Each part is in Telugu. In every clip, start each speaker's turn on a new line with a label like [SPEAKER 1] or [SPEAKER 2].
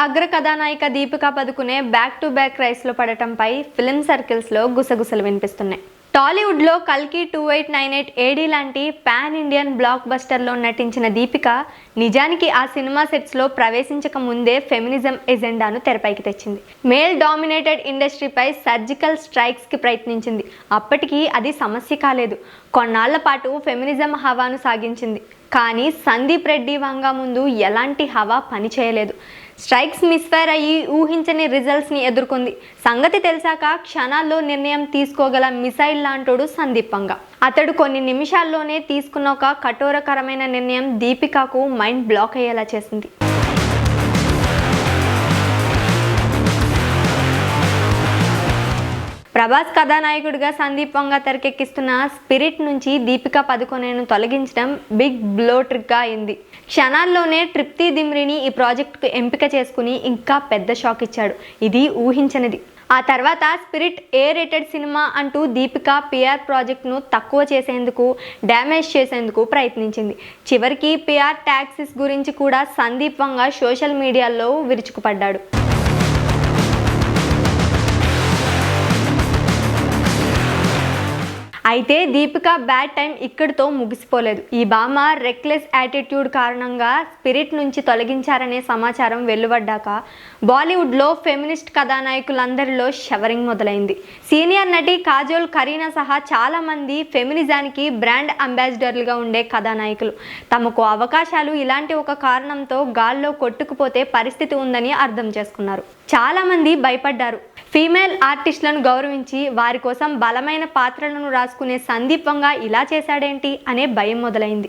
[SPEAKER 1] అగ్ర కథానాయిక Deepika Padukone back to back రైస్లో పడటంపై ఫిల్మ్ సర్కిల్స్లో గుసగుసలు వినిపిస్తున్నాయి. టాలీవుడ్లో కల్కి 2898 ఏడీ లాంటి పాన్ ఇండియన్ బ్లాక్ బస్టర్లో నటించిన దీపిక నిజానికి ఆ సినిమా సెట్స్లో ప్రవేశించక ముందే ఫెమినిజం ఎజెండాను తెరపైకి తెచ్చింది. మేల్ డామినేటెడ్ ఇండస్ట్రీపై సర్జికల్ స్ట్రైక్స్కి ప్రయత్నించింది. అప్పటికీ అది సమస్య కాలేదు. కొన్నాళ్ల పాటు ఫెమినిజం హవాను సాగించింది. కానీ సందీప్ రెడ్డి వంగ ముందు ఎలాంటి హవా పనిచేయలేదు. స్ట్రైక్స్ మిస్ఫైర్ అయ్యి ఊహించని రిజల్ట్స్ని ఎదుర్కొంది. సంగతి తెలిసాక క్షణాల్లో నిర్ణయం తీసుకోగల మిసైల్ లాంటోడు సందీప్ వంగ. అతడు కొన్ని నిమిషాల్లోనే తీసుకున్న ఒక కఠోరకరమైన నిర్ణయం దీపికకు మైండ్ బ్లాక్ అయ్యేలా చేసింది. ప్రభాస్ కథానాయకుడిగా సందీప్ వంగ తెరకెక్కిస్తున్న స్పిరిట్ నుంచి దీపికా పదుకొనేను తొలగించడం బిగ్ బ్లో ట్రిక్గా అయింది. క్షణాల్లోనే తృప్తి దిమ్రిని ఈ ప్రాజెక్టుకు ఎంపిక చేసుకుని ఇంకా పెద్ద షాక్ ఇచ్చాడు. ఇది ఊహించనిది. ఆ తర్వాత స్పిరిట్ ఏ రేటెడ్ సినిమా అంటూ దీపిక పిఆర్ ప్రాజెక్ట్ను తక్కువ చేసేందుకు, డ్యామేజ్ చేసేందుకు ప్రయత్నించింది. చివరికి పిఆర్ ట్యాక్సీస్ గురించి కూడా సందీప్ వంగ సోషల్ మీడియాలో విరుచుకుపడ్డాడు. అయితే దీపిక బ్యాడ్ టైం ఇక్కడితో ముగిసిపోలేదు. ఈ భామ రెక్లెస్ యాటిట్యూడ్ కారణంగా స్పిరిట్ నుంచి తొలగించారనే సమాచారం వెలువడ్డాక బాలీవుడ్లో ఫెమినిస్ట్ కథానాయకులందరిలో షవరింగ్ మొదలైంది. సీనియర్ నటి కాజోల్, కరీనా సహా చాలామంది ఫెమినిజానికి బ్రాండ్ అంబాసిడర్లుగా ఉండే కథానాయకులు తమకు అవకాశాలు ఇలాంటి ఒక కారణంతో గాల్లో కొట్టుకుపోతే పరిస్థితి ఉందని అర్థం చేసుకున్నారు. చాలామంది భయపడ్డారు. ఫీమేల్ ఆర్టిస్టులను గౌరవించి వారి కోసం బలమైన పాత్రలను రాసుకునే సందీప్ వంగ ఇలా చేశాడేంటి అనే భయం మొదలైంది.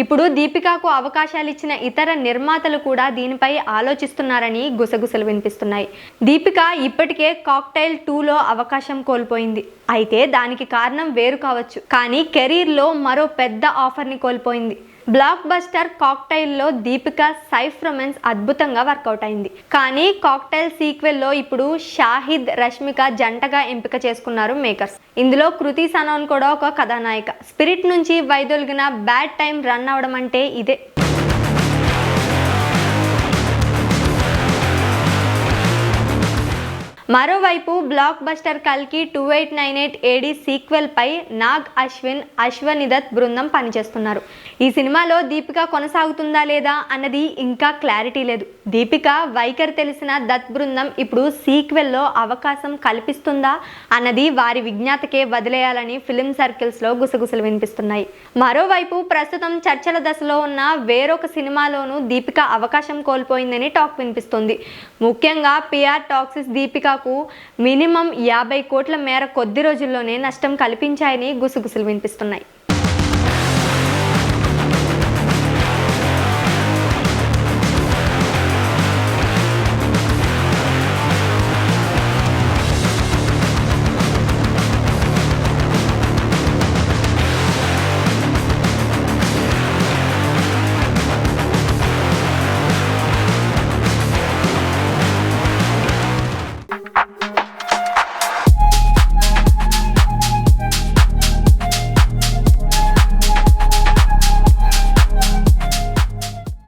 [SPEAKER 1] ఇప్పుడు దీపికకు అవకాశాలు ఇచ్చిన ఇతర నిర్మాతలు కూడా దీనిపై ఆలోచిస్తున్నారని గుసగుసలు వినిపిస్తున్నాయి. దీపిక ఇప్పటికే కాక్టైల్ 2లో అవకాశం కోల్పోయింది. అయితే దానికి కారణం వేరు కావచ్చు, కానీ కెరీర్లో మరో పెద్ద ఆఫర్ని కోల్పోయింది. బ్లాక్ బస్టర్ కాక్టైల్లో దీపిక సైఫ్ రొమాన్స్ అద్భుతంగా వర్కౌట్ అయింది. కానీ కాక్టైల్ సీక్వెల్లో ఇప్పుడు షాహిద్, రష్మిక జంటగా ఎంపిక చేసుకున్నారు మేకర్స్. ఇందులో కృతి సనోన్ కూడా ఒక కథానాయిక. స్పిరిట్ నుంచి వైదొలిగిన బ్యాడ్ టైం రన్ అవడం అంటే ఇదే. మరోవైపు బ్లాక్ బస్టర్ కల్కి 2898 ఏడీ సీక్వెల్ పై నాగ్ అశ్విన్, అశ్వనిదత్ బృందం పనిచేస్తున్నారు. ఈ సినిమాలో దీపిక కొనసాగుతుందా లేదా అన్నది ఇంకా క్లారిటీ లేదు. దీపిక వైఖరి తెలిసిన దత్ బృందం ఇప్పుడు సీక్వెల్లో అవకాశం కల్పిస్తుందా అన్నది వారి విజ్ఞాతకే వదిలేయాలని ఫిల్మ్ సర్కిల్స్లో గుసగుసలు వినిపిస్తున్నాయి. మరోవైపు ప్రస్తుతం చర్చల దశలో ఉన్న వేరొక సినిమాలోనూ దీపిక అవకాశం కోల్పోయిందని టాక్ వినిపిస్తుంది. ముఖ్యంగా పిఆర్ టాక్సిస్ దీపికకు మినిమం 50 కోట్ల మేర కొద్ది రోజుల్లోనే నష్టం కల్పించాయని గుసగుసలు వినిపిస్తున్నాయి.